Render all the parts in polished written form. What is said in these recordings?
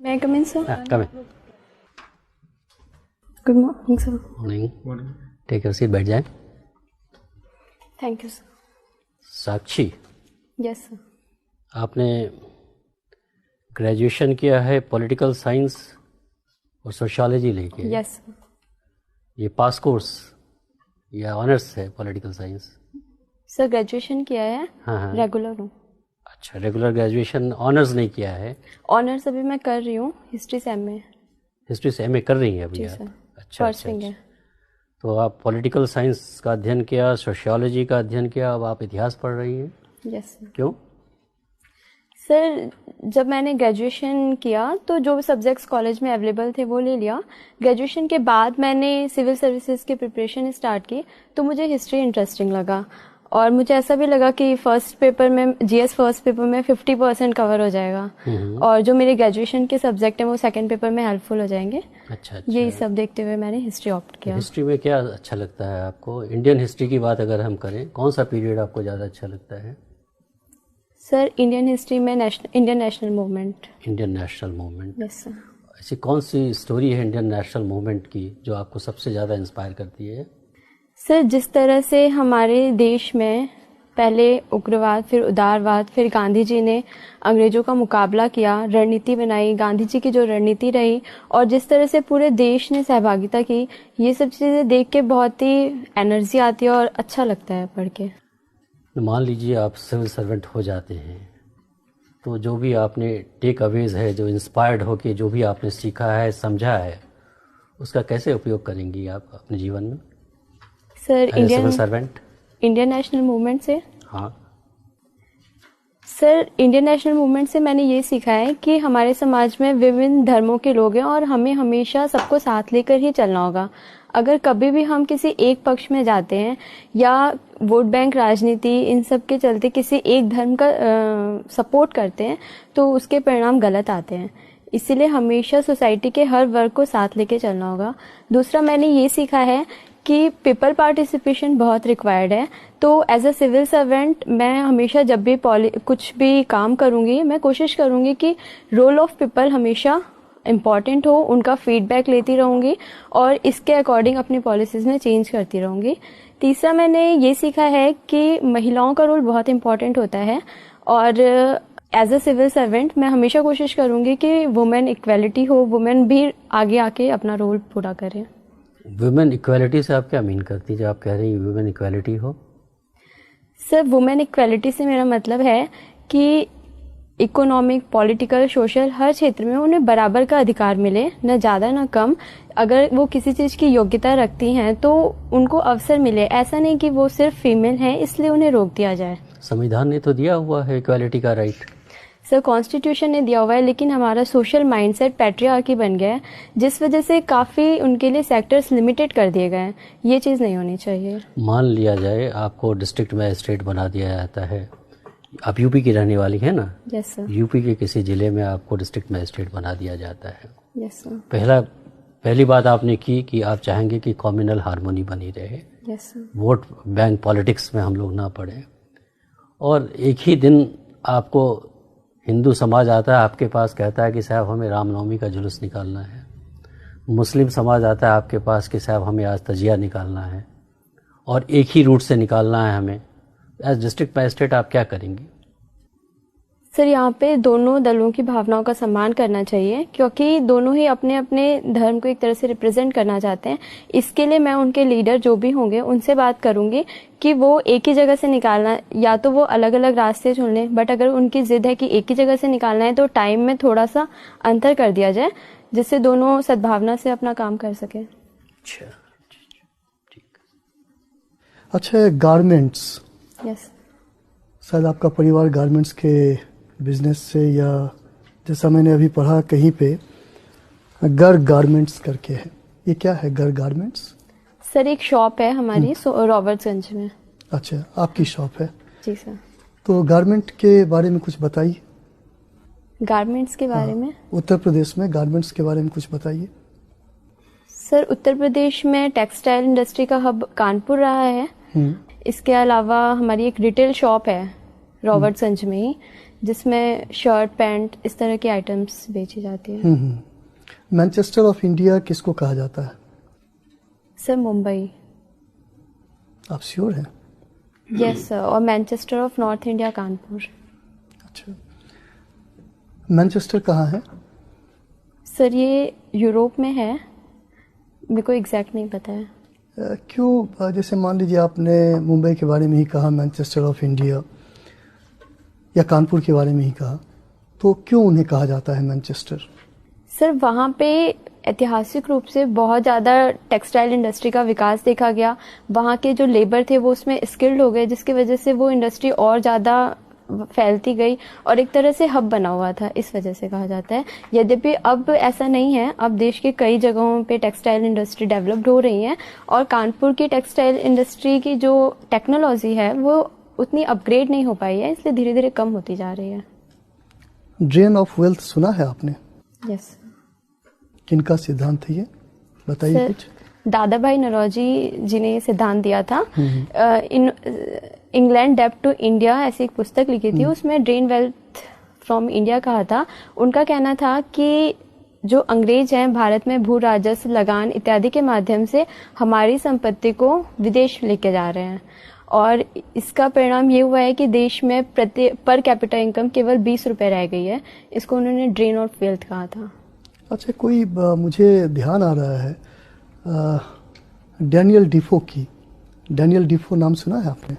May I come in, sir? Come in. Good morning, sir. Morning. Take your seat. बैठ जाए. Thank you, sir. Sakshi. Yes, sir. आपने graduation किया है political science और sociology लेके. Yes, sir. ये पास course या ऑनर्स है पॉलिटिकल साइंस? सर ग्रेजुएशन किया है. हाँ. रेगुलर हूँ. अच्छा, रेगुलर ग्रेजुएशन, ऑनर्स नहीं किया है? ऑनर्स अभी मैं कर रही हूँ, हिस्ट्री से एमए. हिस्ट्री से एमए कर रही हैं अभी आप? अच्छा. तो आप पॉलिटिकल साइंस का अध्ययन किया, सोशियोलॉजी का अध्ययन किया, अब आप इतिहास पढ़ रही हैं? Yes sir. क्यों? सर जब मैंने ग्रेजुएशन किया तो जो सब्जेक्ट्स कॉलेज में अवेलेबल थे वो ले लिया. ग्रेजुएशन के बाद मैंने सिविल सर्विसेज की प्रिपरेशन स्टार्ट की तो मुझे हिस्ट्री इंटरेस्टिंग लगा और मुझे ऐसा भी लगा कि फर्स्ट पेपर में जीएस फर्स्ट पेपर में 50% कवर हो जाएगा और जो मेरे ग्रेजुएशन के सब्जेक्ट हैं वो सेकंड पेपर में हेल्पफुल हो जाएंगे. अच्छा. यही सब देखते हुए मैंने हिस्ट्री ऑप्ट किया. हिस्ट्री में क्या अच्छा लगता है आपको? इंडियन हिस्ट्री की बात अगर हम करें, कौन सा पीरियड आपको ज़्यादा अच्छा लगता है? सर इंडियन हिस्ट्री में Indian national movement. Indian national movement. Yes sir. ऐसी कौन सी स्टोरी है इंडियन नेशनल मूवमेंट की जो आपको सबसे ज़्यादा इंस्पायर करती है? सर जिस तरह से हमारे देश में पहले उग्रवाद, फिर उदारवाद, फिर गांधी जी ने अंग्रेजों का मुकाबला किया, रणनीति बनाई, गांधी जी की जो रणनीति रही और जिस तरह से पूरे देश ने सहभागिता की, ये सब चीज़ें देख के बहुत ही एनर्जी आती है और अच्छा लगता है पढ़ के. मान लीजिए आप सिविल सर्वेंट हो जाते हैं तो जो भी आपने टेक अवेज है, जो इंस्पायर्ड हो के जो भी आपने सीखा है, समझा है, उसका कैसे उपयोग करेंगी आप अपने जीवन में? सर इंडियन नेशनल मूवमेंट से. हाँ सर इंडियन नेशनल मूवमेंट से मैंने ये सीखा है कि हमारे समाज में विभिन्न धर्मों के लोग हैं और हमें हमेशा सबको साथ लेकर ही चलना होगा. अगर कभी भी हम किसी एक पक्ष में जाते हैं या वोट बैंक राजनीति इन सब के चलते किसी एक धर्म का सपोर्ट करते हैं तो उसके परिणाम गलत आते हैं. इसीलिए हमेशा सोसाइटी के हर वर्ग को साथ लेके चलना होगा. दूसरा मैंने ये सीखा है कि पीपल पार्टिसिपेशन बहुत रिक्वायर्ड है. तो एज अ सिविल सर्वेंट मैं हमेशा जब भी कुछ भी काम करूंगी मैं कोशिश करूंगी कि रोल ऑफ पीपल हमेशा इम्पॉर्टेंट हो, उनका फीडबैक लेती रहूंगी और इसके अकॉर्डिंग अपनी पॉलिसीज में चेंज करती रहूंगी. तीसरा मैंने ये सीखा है कि महिलाओं का रोल बहुत इम्पॉर्टेंट होता है और एज अ सिविल सर्वेंट मैं हमेशा कोशिश करूंगी कि वुमेन इक्वेलिटी हो, वुमेन भी आगे आके अपना रोल पूरा करें. वुमेन इक्वालिटी से आप क्या मीन करती है जब आप कह रही हैं वुमेन इक्वालिटी हो? सर वुमेन इक्वालिटी से मेरा मतलब है कि इकोनॉमिक, पॉलिटिकल, सोशल हर क्षेत्र में उन्हें बराबर का अधिकार मिले, न ज़्यादा न कम. अगर वो किसी चीज़ की योग्यता रखती हैं तो उनको अवसर मिले. ऐसा नहीं कि वो सिर्फ फीमेल हैं इसलिए उन्हें रोक दिया जाए. संविधान ने तो दिया हुआ है इक्वालिटी का राइट. सर कॉन्स्टिट्यूशन ने दिया हुआ है लेकिन हमारा सोशल माइंडसेट पैट्रियार्की बन गया है जिस वजह से काफ़ी उनके लिए सेक्टर्स लिमिटेड कर दिए गए हैं. ये चीज़ नहीं होनी चाहिए. मान लिया जाए आपको डिस्ट्रिक्ट मैजिस्ट्रेट बना दिया जाता है, आप यूपी की रहने वाली हैं ना? Yes sir. यूपी के किसी जिले में आपको डिस्ट्रिक्ट मैजिस्ट्रेट बना दिया जाता है. Yes sir. पहली बात आपने की कि आप चाहेंगे कि कम्युनल हार्मोनी बनी रहे. Yes sir. Vote bank politics में हम लोग ना पड़े. और एक ही दिन आपको हिंदू समाज आता है आपके पास, कहता है कि साहब हमें रामनवमी का जुलूस निकालना है. मुस्लिम समाज आता है आपके पास कि साहब हमें आज तजिया निकालना है और एक ही रूट से निकालना है हमें. एज डिस्ट्रिक्ट मैजिस्ट्रेट आप क्या करेंगी? सर यहाँ पे दोनों दलों की भावनाओं का सम्मान करना चाहिए क्योंकि दोनों ही अपने अपने धर्म को एक तरह से रिप्रेजेंट करना चाहते हैं. इसके लिए मैं उनके लीडर जो भी होंगे उनसे बात करूंगी कि वो एक ही जगह से निकालना, या तो वो अलग अलग रास्ते चुन लें, बट अगर उनकी जिद है कि एक ही जगह से निकालना है तो टाइम में थोड़ा सा अंतर कर दिया जाए जिससे दोनों सद्भावना से अपना काम कर सके. अच्छा ठीक. अच्छा, गारमेंट्स. यस. शायद आपका परिवार गारमेंट्स के बिजनेस से, या जैसा मैंने अभी पढ़ा कहीं पे गर्ग गारमेंट्स करके है. ये क्या है गर्ग गारमेंट्स? सर एक शॉप है हमारी रॉबर्ट्सगंज में. अच्छा, आपकी शॉप है? जी सर. तो गारमेंट के बारे में कुछ बताइए. गारमेंट्स के बारे में? उत्तर प्रदेश में गारमेंट्स के बारे में कुछ बताइए. सर उत्तर प्रदेश में टेक्सटाइल इंडस्ट्री का हब कानपुर रहा है. इसके अलावा हमारी एक रिटेल शॉप है रॉबर्ट्सगंज में ही जिसमें शर्ट पैंट इस तरह की आइटम्स बेची जाती है। मैनचेस्टर ऑफ इंडिया किसको कहा जाता है? सर मुंबई। आप श्योर हैं? Yes sir. और Manchester of north India Kanpur. अच्छा, मैनचेस्टर कहाँ है? सर ये यूरोप में है, मेरे को एग्जैक्ट नहीं पता है। क्यों, जैसे मान लीजिए आपने मुंबई के बारे में ही कहा, मैनचेस्टर ऑफ इंडिया, या कानपुर के बारे में ही कहा, तो क्यों उन्हें कहा जाता है मैनचेस्टर? सर वहाँ पे ऐतिहासिक रूप से बहुत ज़्यादा टेक्सटाइल इंडस्ट्री का विकास देखा गया। वहाँ के जो लेबर थे वो उसमें स्किल्ड हो गए, जिसकी वजह से वो इंडस्ट्री और ज़्यादा फैलती गई और एक तरह से हब बना हुआ था, इस वजह से कहा जाता है। यद्यपि अब ऐसा नहीं है, अब देश के कई जगहों पे टेक्सटाइल इंडस्ट्री डेवलप्ड हो रही है और कानपुर की टेक्सटाइल इंडस्ट्री की जो टेक्नोलॉजी है वो उतनी अपग्रेड नहीं हो पाई है, इसलिए धीरे धीरे कम होती जा रही है। ड्रेन ऑफ वेल्थ सुना है आपने? यस। किनका सिद्धांत है ये, बताइए कुछ। दादा भाई नौरोजी जी ने ये सिद्धांत दिया था। इंग्लैंड डेब्ट टू इंडिया ऐसी एक पुस्तक लिखी थी, उसमें ड्रेन वेल्थ फ्रॉम इंडिया कहा था। उनका कहना था कि जो अंग्रेज हैं भारत में भू राजस्व, लगान इत्यादि के माध्यम से हमारी संपत्ति को विदेश लेके जा रहे हैं और इसका परिणाम ये हुआ है कि देश में पर कैपिटा इनकम केवल 20 रुपए रह गई है। इसको उन्होंने ड्रेन ऑफ वेल्थ कहा था। अच्छा, कोई मुझे ध्यान आ रहा है डैनियल डिफो की। डैनियल डिफो नाम सुना है आपने?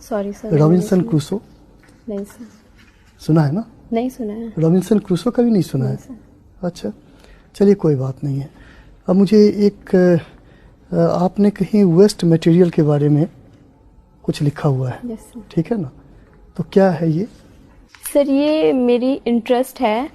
Sorry sir. Robinson Crusoe? नहीं सर। सुना है ना? नहीं सुना है। रॉबिन्सन क्रूसो कभी नहीं सुना है? अच्छा, चलिए कोई बात नहीं है। अब मुझे एक आपने कहीं वेस्ट मटेरियल के बारे में कुछ लिखा हुआ है। Yes sir. ठीक है ना, तो क्या है ये? सर ये मेरी इंटरेस्ट है।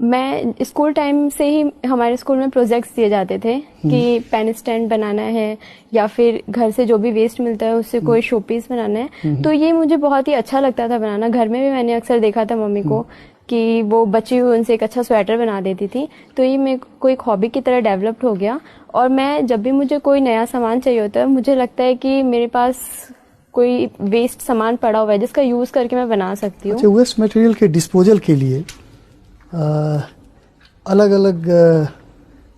मैं स्कूल टाइम से ही हमारे स्कूल में प्रोजेक्ट्स दिए जाते थे कि पेन स्टैंड बनाना है या फिर घर से जो भी वेस्ट मिलता है उससे कोई शोपीस बनाना है। तो ये मुझे बहुत ही अच्छा लगता था बनाना। घर में भी मैंने अक्सर देखा था मम्मी को कि वो बची हुई उनसे एक अच्छा स्वेटर बना देती थी। तो ये मेरे को एक हॉबी की तरह डेवलप्ड हो गया और मैं जब भी मुझे कोई नया सामान चाहिए होता है, मुझे लगता है कि मेरे पास कोई वेस्ट सामान पड़ा हुआ है जिसका यूज करके मैं बना सकती हूँ। अच्छा, वेस्ट मटेरियल के डिस्पोजल के लिए अलग अलग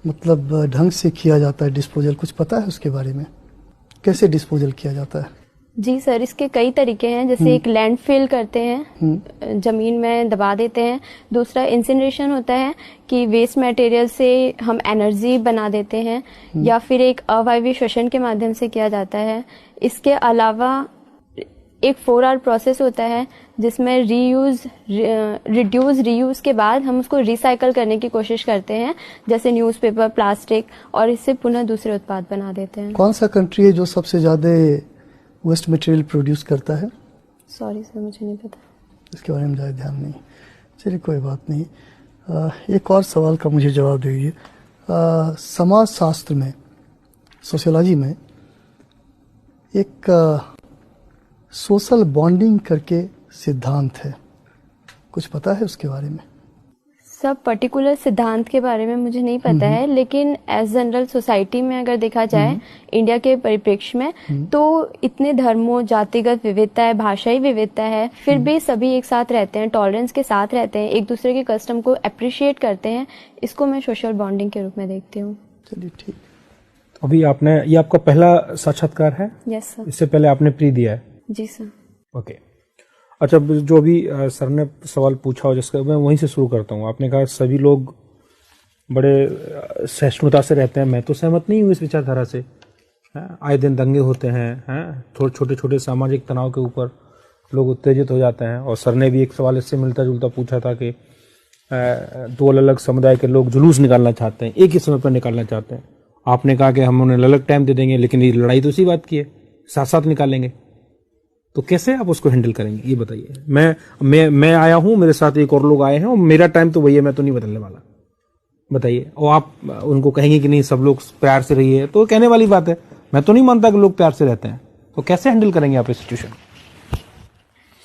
मतलब ढंग से किया जाता है डिस्पोजल, कुछ पता है उसके बारे में? कैसे डिस्पोजल किया जाता है? जी सर, इसके कई तरीके हैं। जैसे एक लैंडफिल करते हैं, जमीन में दबा देते हैं। दूसरा इंसिनरेशन होता है कि वेस्ट मटेरियल से हम एनर्जी बना देते हैं, या फिर एक अवायवीय श्वसन के माध्यम से किया जाता है। इसके अलावा एक 4R प्रोसेस होता है जिसमें रिड्यूस रीयूज के बाद हम उसको रिसाइकल करने की कोशिश करते हैं, जैसे न्यूज़पेपर, प्लास्टिक, और इससे पुनः दूसरे उत्पाद बना देते हैं। कौन सा कंट्री है जो सबसे ज्यादा वेस्ट मटेरियल प्रोड्यूस करता है? सॉरी सर, मुझे नहीं पता, इसके बारे में ज़्यादा ध्यान नहीं। चलिए कोई बात नहीं। एक और सवाल का मुझे जवाब दीजिए। समाज शास्त्र में, सोशियोलॉजी में एक सोशल बॉन्डिंग करके सिद्धांत है, कुछ पता है उसके बारे में? सब पर्टिकुलर सिद्धांत के बारे में मुझे नहीं पता है, लेकिन एज जनरल सोसाइटी में अगर देखा जाए इंडिया के परिप्रेक्ष्य में, तो इतने धर्मों, जातिगत विविधता है, भाषाई विविधता है, फिर भी सभी एक साथ रहते हैं, टॉलरेंस के साथ रहते हैं, एक दूसरे के कस्टम को अप्रिशिएट करते हैं। इसको मैं सोशल बॉन्डिंग के रूप में देखती हूँ। चलिए ठीक। अभी आपने, ये आपका पहला साक्षात्कार है? Yes sir. इससे पहले आपने प्री दिया है? जी सर। ओके। अच्छा, जो भी सर ने सवाल पूछा हो जिसका मैं वहीं से शुरू करता हूँ। आपने कहा सभी लोग बड़े सहिष्णुता से रहते हैं। मैं तो सहमत नहीं हूँ इस विचारधारा से। आए दिन दंगे होते हैं, थोड़े छोटे छोटे सामाजिक तनाव के ऊपर लोग उत्तेजित हो जाते हैं। और सर ने भी एक सवाल इससे मिलता जुलता पूछा था कि दो अलग अलग समुदाय के लोग जुलूस निकालना चाहते हैं, एक ही समय पर निकालना चाहते हैं। आपने कहा कि हम उन्हें अलग टाइम दे देंगे, लेकिन ये लड़ाई तो उसी बात की है, साथ साथ निकालेंगे। तो कैसे आप उसको हैंडल करेंगे, ये बताइए। मैं आया हूं, मेरे साथ एक और लोग आए हैं और मेरा टाइम तो वही है, मैं तो नहीं बदलने वाला। बताइए। और आप उनको कहेंगे कि नहीं सब लोग प्यार से रहिए, तो कहने वाली बात है। मैं तो नहीं मानता कि लोग प्यार से रहते हैं। तो कैसे हैंडल करेंगे आप इस सिचुएशन?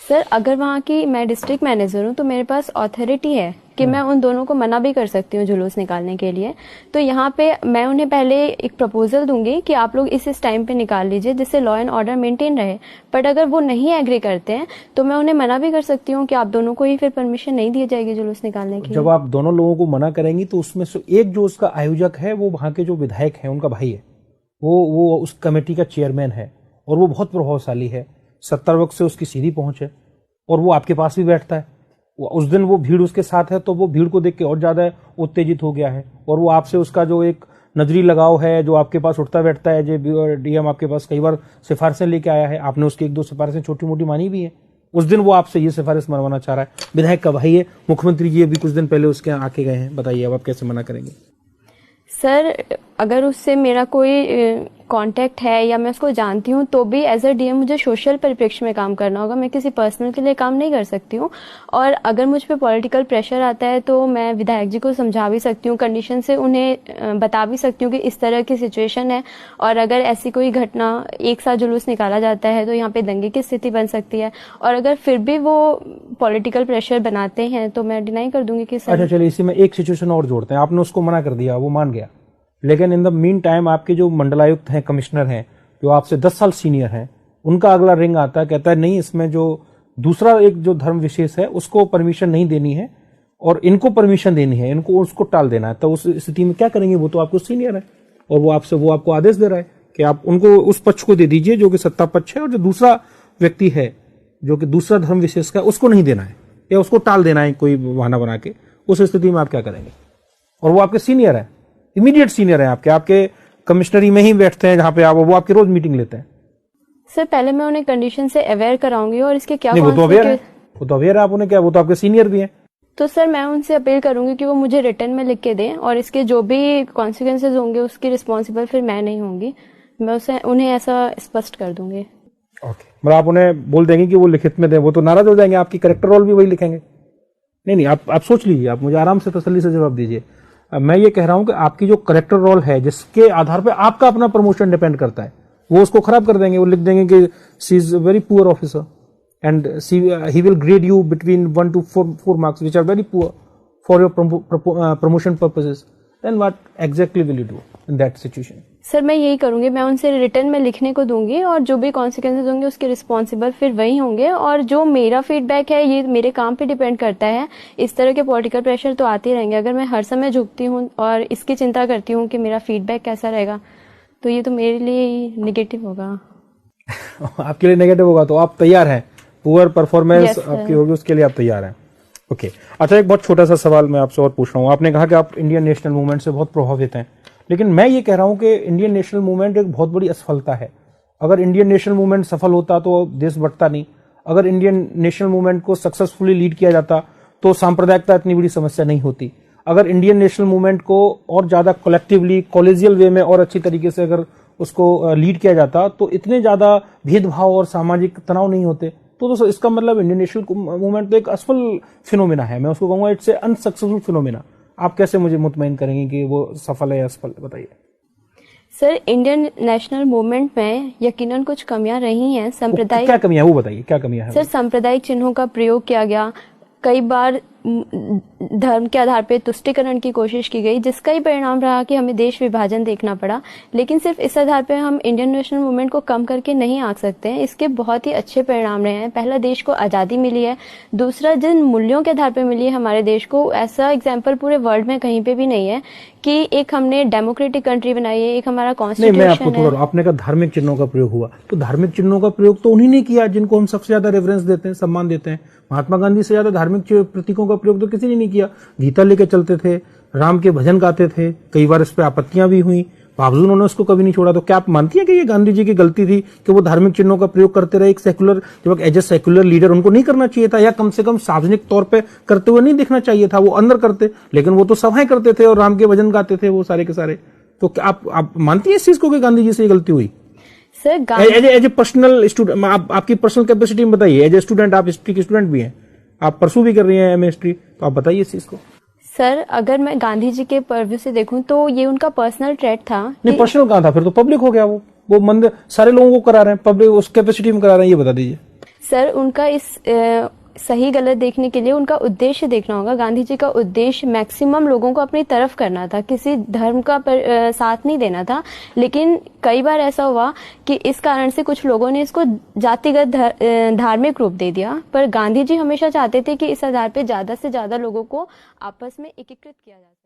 सर अगर वहाँ की मैं डिस्ट्रिक्ट मैनेजर हूँ तो मेरे पास अथॉरिटी है कि मैं उन दोनों को मना भी कर सकती हूँ जुलूस निकालने के लिए। तो यहाँ पे मैं उन्हें पहले एक प्रपोजल दूंगी कि आप लोग इस टाइम पे निकाल लीजिए जिससे लॉ एंड ऑर्डर मेंटेन रहे। बट अगर वो नहीं एग्री करते हैं तो मैं उन्हें मना भी कर सकती हूँ कि आप दोनों को ही फिर परमिशन नहीं दी जाएगी जुलूस निकालने की। जब आप दोनों लोगों को मना करेंगी तो उसमें से एक जो उसका आयोजक है वो वहां के जो विधायक है उनका भाई है, वो उस कमेटी का चेयरमैन है और वो बहुत प्रभावशाली है, 70 वर्ष से उसकी सीधी पहुंच है और वो आपके पास भी बैठता है। उस दिन वो भीड़ उसके साथ है तो वो भीड़ को देख के और ज्यादा उत्तेजित हो गया है और वो आपसे उसका जो एक नजरी लगाव है जो आपके पास उठता बैठता है। जो डीएम आपके पास कई बार सिफारिशें लेके आया है, आपने उसकी 1-2 सिफारिशें छोटी मोटी मानी भी है। उस दिन वो आपसे ये सिफारिश मनवाना चाह रहा है, विधायक का भाई है, मुख्यमंत्री जी अभी कुछ दिन पहले उसके यहाँ आके गए हैं। बताइए अब आप कैसे मना करेंगे? सर अगर उससे मेरा कोई कांटेक्ट है या मैं उसको जानती हूँ तो भी एज अ डीएम मुझे सोशल परिप्रेक्ष्य में काम करना होगा, मैं किसी पर्सनल के लिए काम नहीं कर सकती हूँ। और अगर मुझ पे पॉलिटिकल प्रेशर आता है तो मैं विधायक जी को समझा भी सकती हूँ, कंडीशन से उन्हें बता भी सकती हूँ कि इस तरह की सिचुएशन है और अगर ऐसी कोई घटना एक साथ जुलूस निकाला जाता है तो यहाँ पे दंगे की स्थिति बन सकती है। और अगर फिर भी वो पॉलिटिकल प्रेशर बनाते हैं तो मैं डिनाई कर दूंगी कि सर। अच्छा चलिए इसी में एक सिचुएशन और जोड़ते हैं। आपने उसको मना कर दिया, वो मान गया, लेकिन इन द मीन टाइम आपके जो मंडलायुक्त हैं, कमिश्नर हैं, जो आपसे 10 साल सीनियर हैं, उनका अगला रिंग आता है, कहता है नहीं इसमें जो दूसरा एक जो धर्म विशेष है उसको परमिशन नहीं देनी है और इनको परमिशन देनी है, इनको उसको टाल देना है। तो उस स्थिति में क्या करेंगे? वो तो आपको सीनियर है और वो आपको आदेश दे रहा है कि आप उनको उस पक्ष को दे दीजिए जो कि सत्ता पक्ष है और जो दूसरा व्यक्ति है जो कि दूसरा धर्म विशेष का उसको नहीं देना है या उसको टाल देना है कोई बहाना बना के। उस स्थिति में आप क्या करेंगे? और वो आपके सीनियर है, इमीडिएट सीनियर है, आपके कमिश्नरी में ही बैठते हैं जहां पे आप, वो आपकी रोज मीटिंग लेते हैं। सर पहले मैं उन्हें कंडीशन से अवेयर कराऊंगी और इसके क्या नहीं, वो तो अवेयर है, आप उन्हें क्या, वो तो आपके सीनियर भी हैं। तो सर मैं उनसे अपील करूंगी कि वो मुझे रिटर्न में लिख के दें और इसके जो भी कॉन्सिक्वेंसेज होंगे उसकी रिस्पॉन्सिबल फिर मैं नहीं होंगी, मैं उन्हें ऐसा स्पष्ट कर दूंगी। ओके, मतलब आप उन्हें बोल देंगे कि वो लिखित में दें, वो तो नाराज हो जाएंगे, आपकी करेक्टर रोल भी वही लिखेंगे। नहीं, आप सोच लीजिए, आप मुझे आराम से तसल्ली से जवाब दीजिए। मैं ये कह रहा हूं कि आपकी जो करेक्टर रोल है जिसके आधार पे आपका अपना प्रमोशन डिपेंड करता है, वो उसको खराब कर देंगे। वो लिख देंगे कि she is very poor officer and he will grade you between 1 to 4 marks which are very poor for your promotion purposes. Then what exactly will you do in that situation? Sir मैं यही करूंगी, मैं उनसे return में लिखने को दूंगी और जो भी कॉन्सिक्वेंसेज होंगे उसके रिस्पॉन्सिबल फिर वही होंगे। और जो मेरा फीडबैक है ये मेरे काम पे डिपेंड करता है। इस तरह के पॉलिटिकल प्रेशर तो आते रहेंगे, अगर मैं हर समय झुकती हूँ और इसकी चिंता करती हूँ कि मेरा फीडबैक कैसा रहेगा तो ये तो मेरे लिए ही नेगेटिव होगा। आपके लिए नेगेटिव होगा तो आप तैयार हैं, पुअर परफॉर्मेंस आपकी होगी उसके लिए आप तैयार हैं। ओके, अच्छा एक बहुत छोटा सा सवाल मैं आपसे और पूछ रहा हूँ। आपने कहा कि आप इंडियन नेशनल मूवमेंट से बहुत प्रभावित हैं, लेकिन मैं ये कह रहा हूं कि इंडियन नेशनल मूवमेंट एक बहुत बड़ी असफलता है। अगर इंडियन नेशनल मूवमेंट सफल होता तो देश बढ़ता नहीं। अगर इंडियन नेशनल मूवमेंट को सक्सेसफुली लीड किया जाता तो सांप्रदायिकता इतनी बड़ी समस्या नहीं होती। अगर इंडियन नेशनल मूवमेंट को और ज्यादा कलेक्टिवली कॉलेजियल वे में और अच्छी तरीके से अगर उसको लीड किया जाता तो इतने ज्यादा भेदभाव और सामाजिक तनाव नहीं होते। तो इसका मतलब इंडियन नेशनल मूवमेंट तो एक असफल फिनोमिना है, मैं उसको कहूंगा इट्स ए अनसक्सेसफुल फिनोमिना। आप कैसे मुझे मुतमईन करेंगे कि वो सफल है या असफल, बताइए। सर इंडियन नेशनल मूवमेंट में यकीनन कुछ कमियां रही हैं। सांप्रदायिक क्या कमियां, वो बताइए क्या कमियां हैं? सर सांप्रदायिक चिन्हों का प्रयोग किया गया, कई बार धर्म के आधार पर तुष्टीकरण की कोशिश की गई जिसका ही परिणाम रहा कि हमें देश विभाजन देखना पड़ा। लेकिन सिर्फ इस आधार पर हम इंडियन नेशनल मूवमेंट को कम करके नहीं आंक सकते हैं, इसके बहुत ही अच्छे परिणाम रहे हैं। पहला, देश को आज़ादी मिली है। दूसरा, जिन मूल्यों के आधार पर मिली है हमारे देश को, ऐसा एग्जाम्पल पूरे वर्ल्ड में कहीं पे भी नहीं है कि एक हमने डेमोक्रेटिक कंट्री बनाई है, एक हमारा कॉन्स्टिट्यूशन है। मैं आपको थोड़ा, आपने कहा धार्मिक चिन्हों का प्रयोग हुआ, तो धार्मिक चिन्हों का प्रयोग तो उन्हीं ने किया जिनको हम सबसे ज्यादा रेफरेंस देते हैं, सम्मान देते हैं। महात्मा गांधी से ज्यादा धार्मिक प्रतीकों का प्रयोग तो किसी ने नहीं किया। गीता लेके चलते थे, राम के भजन गाते थे, कई बार इस पे आपत्तियां भी हुई, बावजूद उन्होंने उसको कभी नहीं छोड़ा। तो क्या आप मानती हैं कि ये गांधी जी की गलती थी कि वो धार्मिक चिन्हों का प्रयोग करते रहे? एक सेक्युलर, जब एज ए सेक्युलर लीडर उनको नहीं करना चाहिए था, या कम से कम सार्वजनिक तौर पे करते हुए नहीं देखना चाहिए था? वो अंदर करते, लेकिन वो तो सभाएं करते थे और राम के भजन गाते थे वो सारे के सारे। तो क्या आप मानती हैं इस चीज को कि गांधी जी से गलती हुई? Sir as a personal student, आपकी पर्सनल कैपेसिटी में बताइए। एज ए स्टूडेंट, आप हिस्ट्री की स्टूडेंट भी हैं, आप परसू भी कर रही हैं एमए हिस्ट्री, तो आप बताइए इस चीज को। सर अगर मैं गांधी जी के पर्व्यू से देखूं तो ये उनका पर्सनल ट्रेट था। नहीं, पर्सनल कहाँ था, फिर तो पब्लिक हो गया। वो मंदिर सारे लोगों को करा रहे हैं, पब्लिक उस कैपेसिटी में करा रहे हैं, ये बता दीजिए। सर उनका इस सही गलत देखने के लिए उनका उद्देश्य देखना होगा। गांधी जी का उद्देश्य मैक्सिमम लोगों को अपनी तरफ करना था, किसी धर्म का साथ नहीं देना था। लेकिन कई बार ऐसा हुआ कि इस कारण से कुछ लोगों ने इसको जातिगत धार्मिक रूप दे दिया, पर गांधी जी हमेशा चाहते थे कि इस आधार पर ज्यादा से ज्यादा लोगों को आपस में एकीकृत किया जाए।